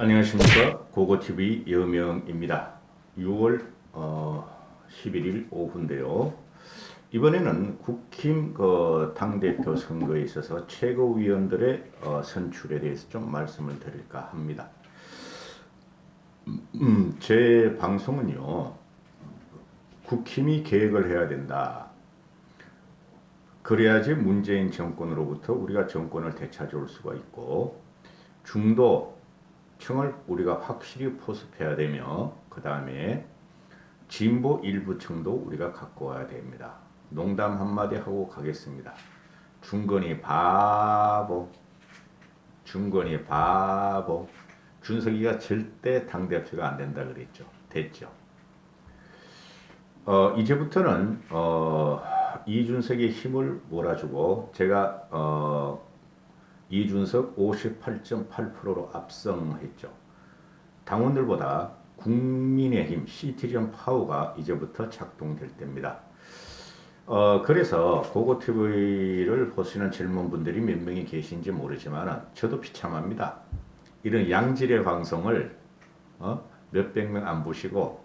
안녕하십니까. 고고TV 여명입니다. 6월 11일 오후인데요. 이번에는 국힘 당대표 선거에 있어서 최고위원들의 선출에 대해서 좀 말씀을 드릴까 합니다. 제 방송은요, 국힘이 계획을 해야 된다. 그래야지 문재인 정권으로부터 우리가 정권을 되찾아올 수가 있고, 중도층을 우리가 확실히 포섭해야 되며, 그 다음에 진보 일부층도 우리가 갖고 와야 됩니다. 농담 한마디 하고 가겠습니다. 중건이 바보, 중건이 바보. 준석이가 절대 당대표가 안 된다 그랬죠. 됐죠. 이제부터는 이준석의 힘을 몰아주고 제가 이준석 58.8%로 압승했죠. 당원들보다 국민의힘 시티즌 파워가 이제부터 작동될 때입니다. 그래서 고고TV를 보시는 젊은 분들이 몇 명이 계신지 모르지만 저도 비참합니다. 이런 양질의 방송을 몇백 명 안 보시고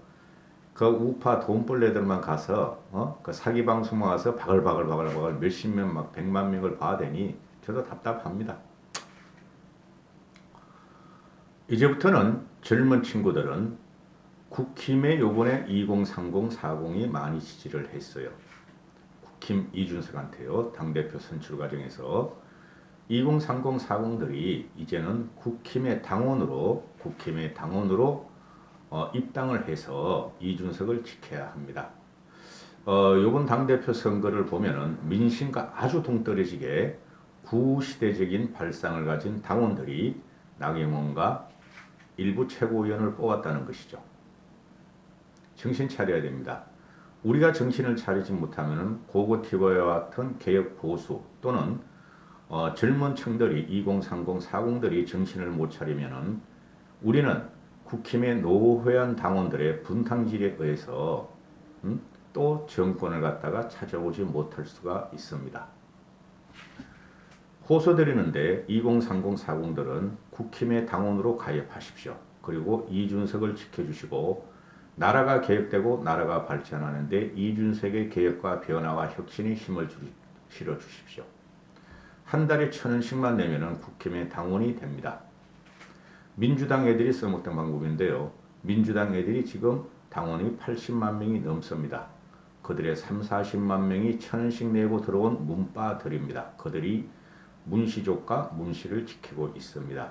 그 우파 돈벌레들만 가서 그 사기 방송만 와서 바글바글 몇십 명 막 100만 명을 봐대니 저도 답답합니다. 이제부터는 젊은 친구들은 국힘에 요번에 2030, 40이 많이 지지를 했어요. 국힘 이준석한테요. 당대표 선출 과정에서 2030, 40들이 이제는 국힘의 당원으로 입당을 해서 이준석을 지켜야 합니다. 요번 당대표 선거를 보면은 민심과 아주 동떨어지게 구시대적인 발상을 가진 당원들이 나경원과 일부 최고위원을 뽑았다는 것이죠. 정신 차려야 됩니다. 우리가 정신을 차리지 못하면 고고TV와 같은 개혁 보수 또는 젊은 층들이 2030, 40들이 정신을 못 차리면은 우리는 국힘의 노회한 당원들의 분탕질에 의해서 또 정권을 갖다가 찾아오지 못할 수가 있습니다. 호소드리는데 2030, 40들은 국힘의 당원으로 가입하십시오. 그리고 이준석을 지켜주시고 나라가 개혁되고 나라가 발전하는데 이준석의 개혁과 변화와 혁신에 힘을 실어주십시오. 한 달에 1,000원씩만 내면은 국힘의 당원이 됩니다. 민주당 애들이 써먹던 방법인데요. 민주당 애들이 지금 당원이 80만 명이 넘습니다. 그들의 3, 40만 명이 1,000원씩 내고 들어온 문바들입니다. 그들이 문시족과 문시를 지키고 있습니다.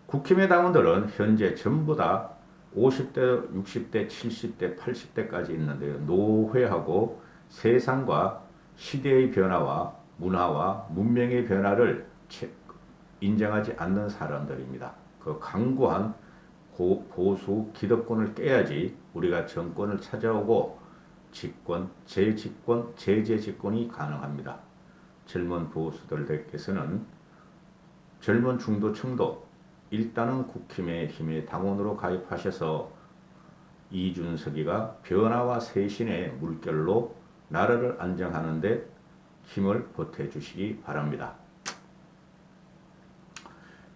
국힘의 당원들은 현재 전부 다 50대, 60대, 70대, 80대까지 있는데요. 노회하고 세상과 시대의 변화와 문화와 문명의 변화를 인정하지 않는 사람들입니다. 그 강고한 보수 기득권을 깨야지 우리가 정권을 찾아오고 집권, 재집권, 재집권이 가능합니다. 젊은 보수들께서는 젊은 중도층도 일단은 국힘의 힘의 당원으로 가입하셔서 이준석이가 변화와 쇄신의 물결로 나라를 안정하는 데 힘을 보태주시기 바랍니다.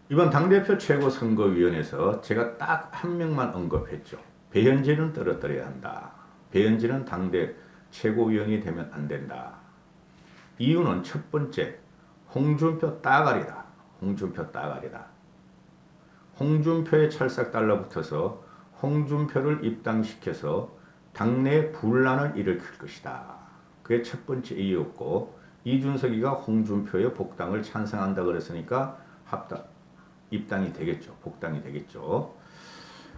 이번 당대표 최고선거위원회에서 제가 딱 한 명만 언급했죠. 배현진은 떨어뜨려야 한다. 배현진은 당대 최고위원이 되면 안 된다. 이유는 첫 번째, 홍준표 따가리다. 홍준표 따가리다. 홍준표에 찰싹 달라붙어서 홍준표를 입당시켜서 당내 분란을 일으킬 것이다. 그게 첫 번째 이유였고, 이준석이가 홍준표의 복당을 찬성한다 그랬으니까 입당이 되겠죠. 복당이 되겠죠.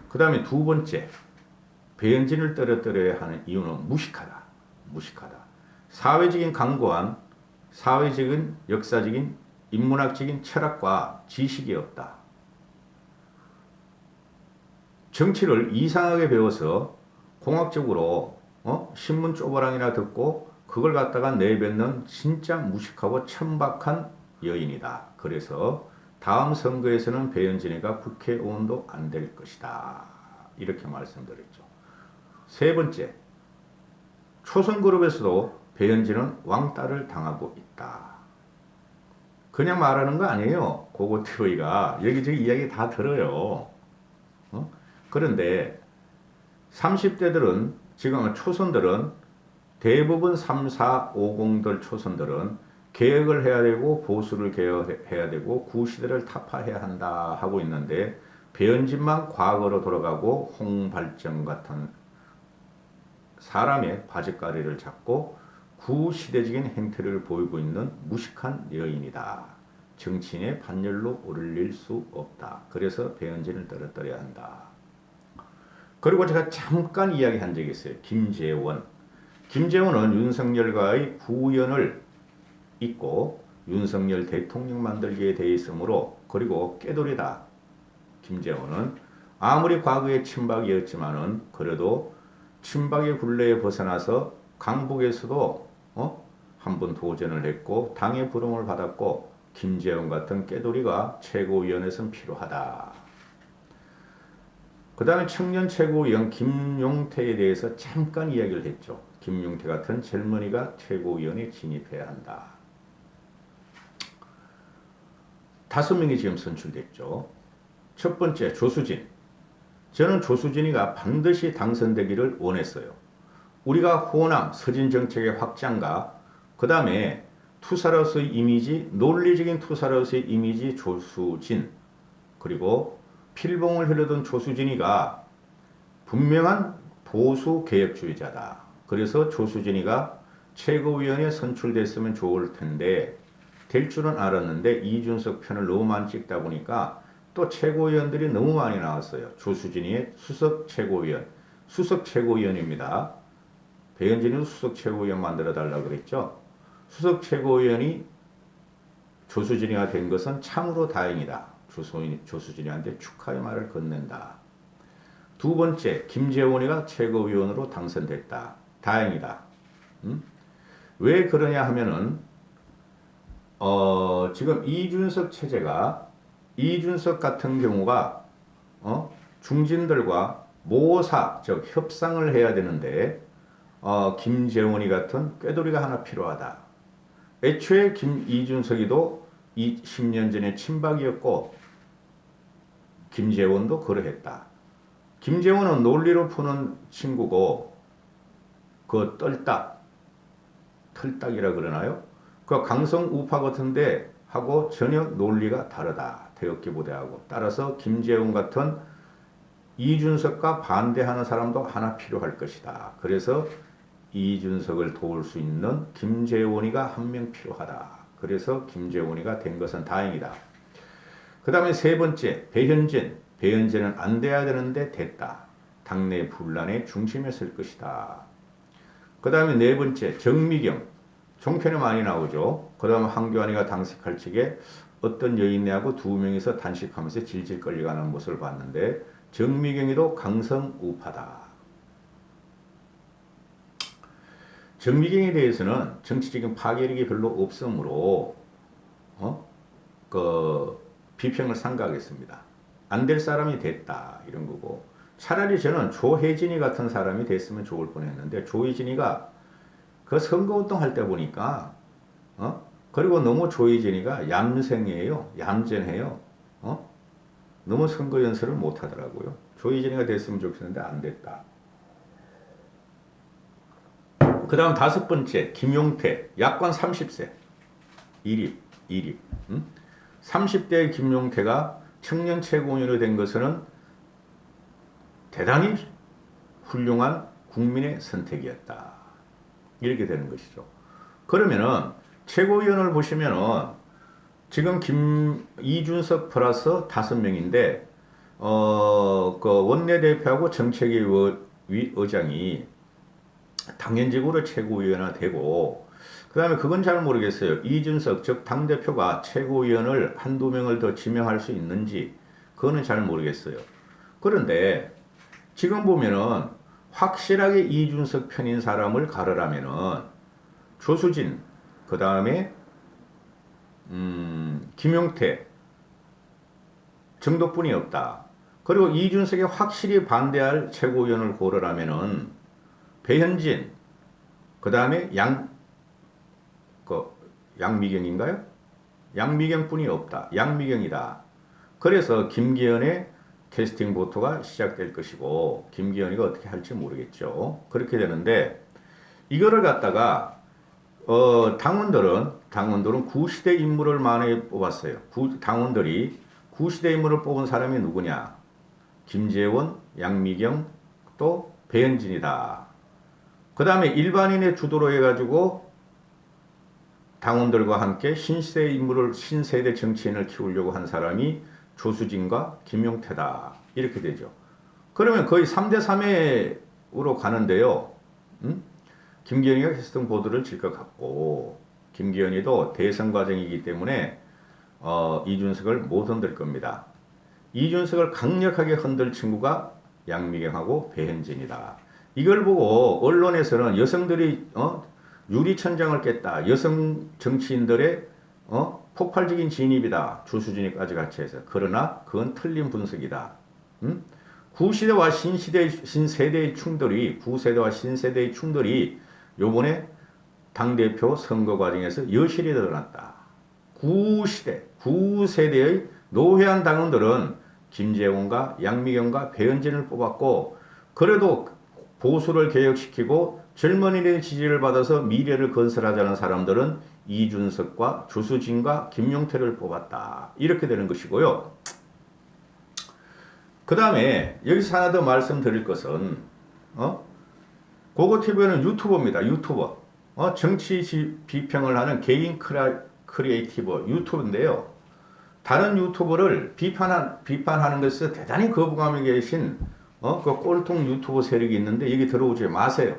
그 다음에 두 번째, 배현진을 떨어뜨려야 하는 이유는 무식하다. 무식하다. 사회적인 강고한 사회적인 역사적인 인문학적인 철학과 지식이 없다. 정치를 이상하게 배워서 공학적으로 신문 쪼바랑이나 듣고 그걸 갖다가 내뱉는 진짜 무식하고 천박한 여인이다. 그래서 다음 선거에서는 배현진이가 국회의원도 안 될 것이다. 이렇게 말씀드렸죠. 세 번째, 초선그룹에서도 배현진은 왕따를 당하고 있다. 그냥 말하는 거 아니에요. 고고TV가 여기저기 이야기 다 들어요. 그런데 30대들은 지금 초선들은 대부분 3, 4, 50들 초선들은 개혁을 해야 되고 보수를 개혁해야 되고 구시대를 타파해야 한다 하고 있는데 배현진만 과거로 돌아가고 홍발정 같은 사람의 바짓가리를 잡고 구시대적인 행태를 보이고 있는 무식한 여인이다. 정치인의 반열로 오르릴 수 없다. 그래서 배현진을 떨어뜨려야 한다. 그리고 제가 잠깐 이야기한 적이 있어요. 김재원. 김재원은 윤석열과의 후연을 잇고 윤석열 대통령 만들기에 돼 있으므로 그리고 깨돌이다. 김재원은 아무리 과거의 친박이었지만은 그래도 친박의 굴레에 벗어나서 강북에서도 한번 도전을 했고 당의 부름을 받았고 김재원 같은 깨돌이가 최고위원에서는 필요하다. 그 다음에 청년 최고위원 김용태에 대해서 잠깐 이야기를 했죠. 김용태 같은 젊은이가 최고위원에 진입해야 한다. 5명이 지금 선출됐죠. 첫 번째 조수진. 저는 조수진이가 반드시 당선되기를 원했어요. 우리가 호남 서진 정책의 확장과 그 다음에 투사로서의 이미지, 논리적인 투사로서의 이미지 조수진, 그리고 필봉을 흐르던 조수진이가 분명한 보수 개혁주의자다. 그래서 조수진이가 최고위원에 선출됐으면 좋을 텐데 될 줄은 알았는데 이준석 편을 너무 많이 찍다 보니까 또 최고위원들이 너무 많이 나왔어요. 조수진이의 수석 최고위원, 수석 최고위원입니다. 배현진이 수석 최고위원 만들어 달라고 그랬죠. 수석 최고위원이 조수진이가 된 것은 참으로 다행이다. 조수진이한테 축하의 말을 건넨다. 두 번째, 김재원이가 최고위원으로 당선됐다. 다행이다. 왜 그러냐 하면은 지금 이준석 체제가 이준석 같은 경우가 중진들과 모사, 즉 협상을 해야 되는데 김재원이 같은 꾀돌이가 하나 필요하다. 애초에 이준석이도 10년 전에 친박이었고 김재원도 그러했다. 김재원은 논리로 푸는 친구고 그 털딱이라 그러나요? 그 강성 우파 같은데 하고 전혀 논리가 다르다. 태극기 부대하고. 따라서 김재원 같은 이준석과 반대하는 사람도 하나 필요할 것이다. 그래서 이준석을 도울 수 있는 김재원이가 한 명 필요하다. 그래서 김재원이가 된 것은 다행이다. 그 다음에 세 번째, 배현진. 배현진은 안 돼야 되는데 됐다. 당내 분란의 중심에 설 것이다. 그 다음에 네 번째, 정미경. 종편에 많이 나오죠. 그 다음에 황교안이가 당직할 적에 어떤 여인네하고 두 명이서 단식하면서 질질 끌려가는 모습을 봤는데 정미경이도 강성 우파다. 정미경에 대해서는 정치적인 파괴력이 별로 없으므로 비평을 삼가하겠습니다. 안 될 사람이 됐다 이런 거고 차라리 저는 조혜진이 같은 사람이 됐으면 좋을 뻔했는데 조혜진이가 그 선거운동 할 때 보니까 그리고 너무 조혜진이가 얌생이에요. 얌전해요. 너무 선거 연설을 못 하더라고요. 조혜진이가 됐으면 좋겠는데 안 됐다. 그 다음 다섯 번째 김용태. 약관 30세. 1입. 30대 김용태가 청년 최고위원이 된 것은 대단히 훌륭한 국민의 선택이었다. 이렇게 되는 것이죠. 그러면은 최고위원을 보시면은 지금 이준석 플러스 5명인데 그 원내대표하고 정책위 의장이 당연적으로 최고위원이 되고 그 다음에 그건 잘 모르겠어요. 이준석 즉 당대표가 최고위원을 한두 명을 더 지명할 수 있는지 그거는 잘 모르겠어요. 그런데 지금 보면은 확실하게 이준석 편인 사람을 가르라면은 조수진, 그 다음에 김용태 정도뿐이 없다. 그리고 이준석에 확실히 반대할 최고위원을 고르라면은 배현진, 그 다음에 양미경인가요? 양미경뿐이 없다. 양미경이다. 그래서 김기현의 캐스팅 보토가 시작될 것이고 김기현이가 어떻게 할지 모르겠죠. 그렇게 되는데 이거를 갖다가 당원들은 구시대 인물을 많이 뽑았어요. 당원들이 구시대 인물을 뽑은 사람이 누구냐? 김재원, 양미경, 또 배현진이다. 그 다음에 일반인의 주도로 해가지고 당원들과 함께 신세대 정치인을 키우려고 한 사람이 조수진과 김용태다. 이렇게 되죠. 그러면 거의 3대 3으로 가는데요. 김기현이가 캐스팅 보드를 질 것 같고 김기현이도 대선 과정이기 때문에 이준석을 못 흔들 겁니다. 이준석을 강력하게 흔들 친구가 양미경하고 배현진이다. 이걸 보고 언론에서는 여성들이 유리천장을 깼다. 여성 정치인들의 폭발적인 진입이다. 조수진이까지 같이 해서. 그러나 그건 틀린 분석이다. 구시대와 신세대의 충돌이 요번에 당대표 선거 과정에서 여실히 드러났다. 구세대의 노회한 당원들은 김재원과 양미경과 배현진을 뽑았고 그래도 보수를 개혁시키고 젊은이의 지지를 받아서 미래를 건설하자는 사람들은 이준석과 조수진과 김용태를 뽑았다. 이렇게 되는 것이고요. 그 다음에 여기서 하나 더 말씀드릴 것은 고고TV는 유튜버입니다. 유튜버. 정치 비평을 하는 개인 크리에이티버 유튜브인데요. 다른 유튜버를 비판하는 것에 대단히 거부감이 계신 그 꼴통 유튜버 세력이 있는데 여기 들어오지 마세요.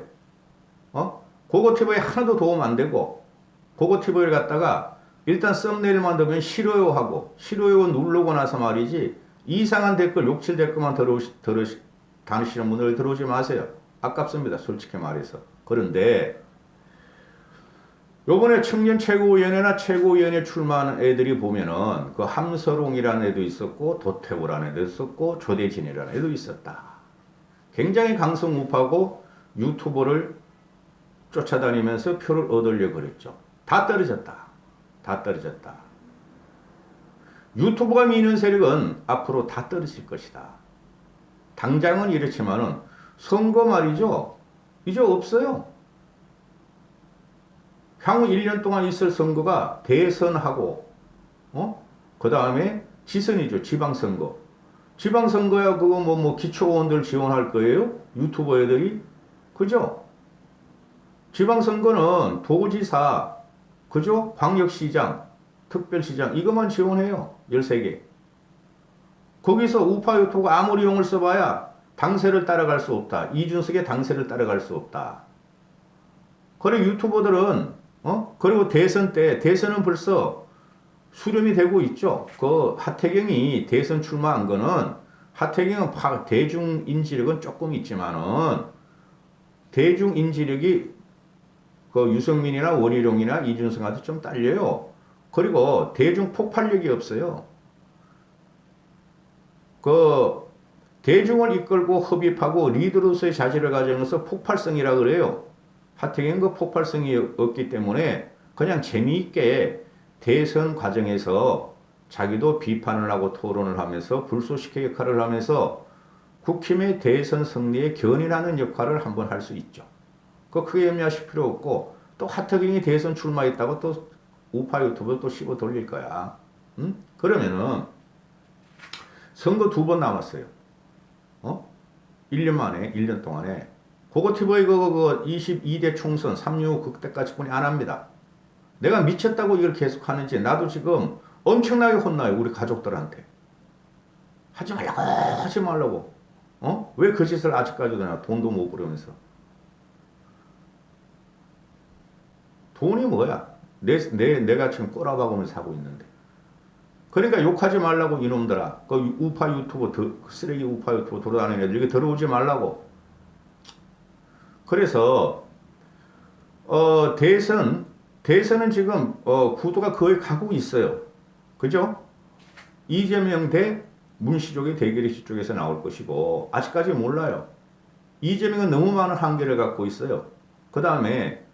고고TV에 하나도 도움 안 되고 고고TV를 갖다가 일단 썸네일만 넣으면 싫어요 하고 싫어요 누르고 나서 말이지 이상한 댓글 욕칠 댓글만 다니시는 분들 들어오지 마세요. 아깝습니다. 솔직히 말해서. 그런데 요번에 청년 최고위원회나 최고위원회 출마하는 애들이 보면은 그 함서롱이라는 애도 있었고 도태우라는 애도 있었고 조대진이라는 애도 있었다. 굉장히 강성우파고 유튜버를 쫓아다니면서 표를 얻으려고 그랬죠. 다 떨어졌다. 유튜버가 미는 세력은 앞으로 다 떨어질 것이다. 당장은 이렇지만은 선거 말이죠. 이제 없어요. 향후 1년 동안 있을 선거가 대선하고 그 다음에 지선이죠. 지방선거. 지방선거야 그거 뭐 기초의원들 지원할 거예요? 유튜버 애들이? 그죠? 지방선거는 도지사, 그죠? 광역시장, 특별시장 이것만 지원해요. 13개. 거기서 우파 유튜브가 아무리 용을 써봐야 당세를 따라갈 수 없다. 이준석의 당세를 따라갈 수 없다. 그래 유튜버들은 그리고 대선은 벌써 수렴이 되고 있죠. 그 하태경이 대선 출마한 거는 하태경은 대중 인지력은 조금 있지만은 대중 인지력이 그 유승민이나 원희룡이나 이준석한테 좀 딸려요. 그리고 대중 폭발력이 없어요. 그 대중을 이끌고 흡입하고 리더로서의 자질을 가져서 폭발성이라 그래요. 하태경은 그 폭발성이 없기 때문에 그냥 재미있게 대선 과정에서 자기도 비판을 하고 토론을 하면서 불쏘시개 역할을 하면서 국힘의 대선 승리에 견인하는 역할을 한번 할 수 있죠. 그 크게 염려하실 필요 없고 또 하태경이 대선 출마했다고 또 우파 유튜브 또 씹어 돌릴 거야. 그러면은 선거 2번 남았어요. 1년 만에 1년 동안에 고고TV의 그 22대 총선 3.65 그때까지 뿐이 안 합니다. 내가 미쳤다고 이걸 계속 하는지 나도 지금 엄청나게 혼나요. 우리 가족들한테. 하지 말라고. 왜 그 짓을 아직까지도 나 돈도 못 벌으면서. 돈이 뭐야? 내가 지금 꼬라박으면서 하고 있는데. 그러니까 욕하지 말라고 이놈들아. 그 우파 유튜버, 쓰레기 우파 유튜버 돌아다니는 애들, 이게 들어오지 말라고. 그래서, 대선은 지금, 구도가 거의 가고 있어요. 그죠? 이재명 대 문시족의 대결이 저쪽에서 나올 것이고, 아직까지 몰라요. 이재명은 너무 많은 한계를 갖고 있어요. 그 다음에,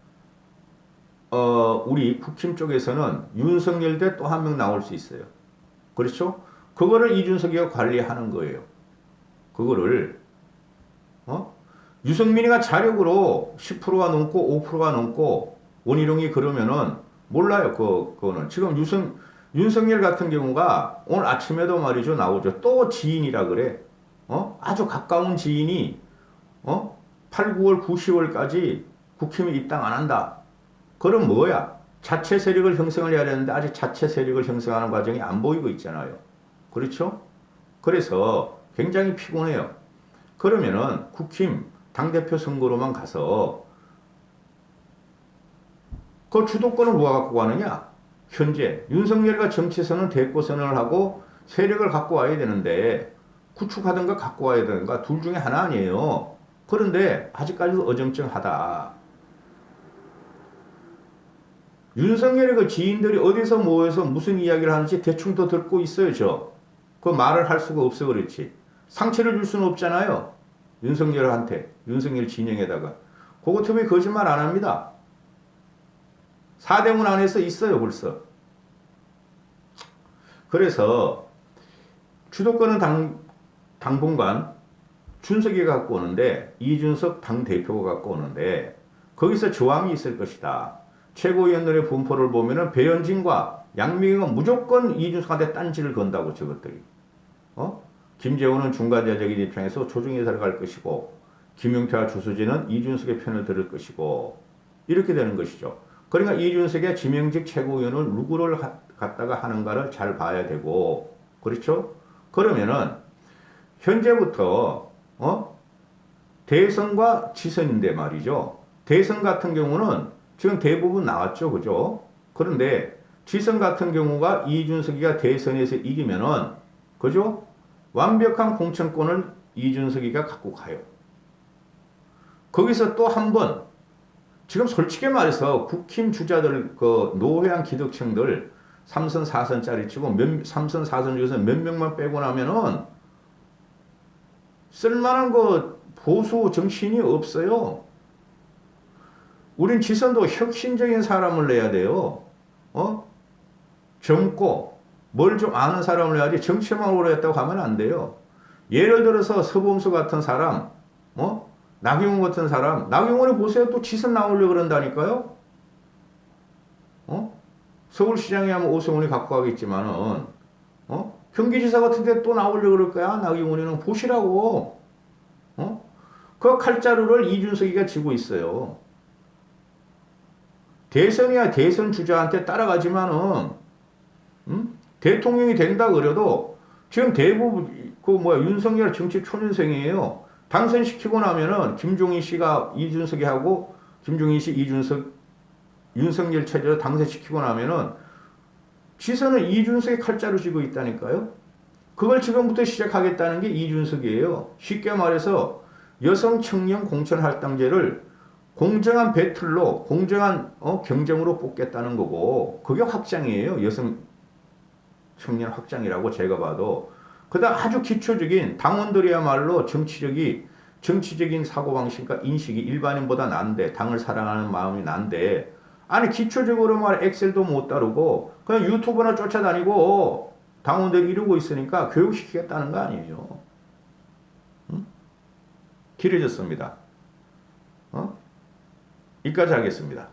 우리 국힘 쪽에서는 윤석열 대 또 한 명 나올 수 있어요. 그렇죠? 그거를 이준석이가 관리하는 거예요. 그거를 유승민이가 자력으로 10%가 넘고 5%가 넘고 원희룡이 그러면은 몰라요. 그거는 지금 윤석열 같은 경우가 오늘 아침에도 말이죠 나오죠. 또 지인이라 그래. 아주 가까운 지인이 8, 9월, 9, 10월까지 국힘에 입당 안 한다. 그럼 뭐야? 자체 세력을 형성을 해야 되는데 아직 자체 세력을 형성하는 과정이 안 보이고 있잖아요. 그렇죠? 그래서 굉장히 피곤해요. 그러면은 국힘 당대표 선거로만 가서 그 주도권을 누가 갖고 가느냐? 현재 윤석열과 정치선은 대꼬선을 하고 세력을 갖고 와야 되는데 구축하든가 갖고 와야 되는가 둘 중에 하나 아니에요. 그런데 아직까지도 어정쩡하다. 윤석열의 그 지인들이 어디서 모여서 무슨 이야기를 하는지 대충 더 듣고 있어요, 저. 그 말을 할 수가 없어 그렇지. 상처를 줄 수는 없잖아요. 윤석열한테, 윤석열 진영에다가. 그거 때문에 거짓말 안 합니다. 사대문 안에서 있어요, 벌써. 그래서 주도권은 당분간 준석이가 갖고 오는데, 이준석 당대표가 갖고 오는데, 거기서 저항이 있을 것이다. 최고위원들의 분포를 보면은 배현진과 양미경은 무조건 이준석한테 딴지를 건다고 저것들이. 김재호는 중간자적인 입장에서 조중에서 갈 것이고 김용태와 주수진은 이준석의 편을 들을 것이고 이렇게 되는 것이죠. 그러니까 이준석의 지명직 최고위원을 누구를 갖다가 하는가를 잘 봐야 되고 그렇죠? 그러면은 현재부터 대선과 지선인데 말이죠. 대선 같은 경우는 지금 대부분 나왔죠. 그죠? 그런데 지선 같은 경우가 이준석이가 대선에서 이기면은 그죠? 완벽한 공천권을 이준석이가 갖고 가요. 거기서 또 한 번, 지금 솔직히 말해서 국힘 주자들, 그 노회한 기득층들 3선, 4선짜리 치고 3선, 4선 중에서 몇 명만 빼고 나면은 쓸만한 그 보수 정신이 없어요. 우린 지선도 혁신적인 사람을 내야 돼요. 젊고 뭘 좀 아는 사람을 내야지 정치만 오래 했다고 하면 안 돼요. 예를 들어서 서범수 같은 사람, 나경원 같은 사람, 나경원이 보세요. 또 지선 나오려고 그런다니까요. 서울시장에 하면 오세훈이 갖고 가겠지만은, 경기지사 같은 데 또 나오려고 그럴 거야. 나경원이는 보시라고. 그 칼자루를 이준석이가 쥐고 있어요. 대선이야 대선 주자한테 따라가지만은, 대통령이 된다 그래도 지금 대부분 윤석열 정치 초년생이에요. 당선시키고 나면은 김종인 씨가 이준석이 하고 김종인 씨 이준석 윤석열 체제로 당선시키고 나면은 지선은 이준석이 칼자루 쥐고 있다니까요. 그걸 지금부터 시작하겠다는 게 이준석이에요. 쉽게 말해서 여성 청년 공천 할당제를 공정한 배틀로 공정한 경쟁으로 뽑겠다는 거고 그게 확장이에요. 여성 청년 확장이라고 제가 봐도. 그다음 아주 기초적인 당원들이야말로 정치적인 사고방식과 인식이 일반인보다 난데 당을 사랑하는 마음이 난데 아니 기초적으로 말 엑셀도 못 다루고 그냥 유튜브나 쫓아다니고 당원들이 이러고 있으니까 교육시키겠다는 거 아니에요. 길어졌습니다. 여기까지 하겠습니다.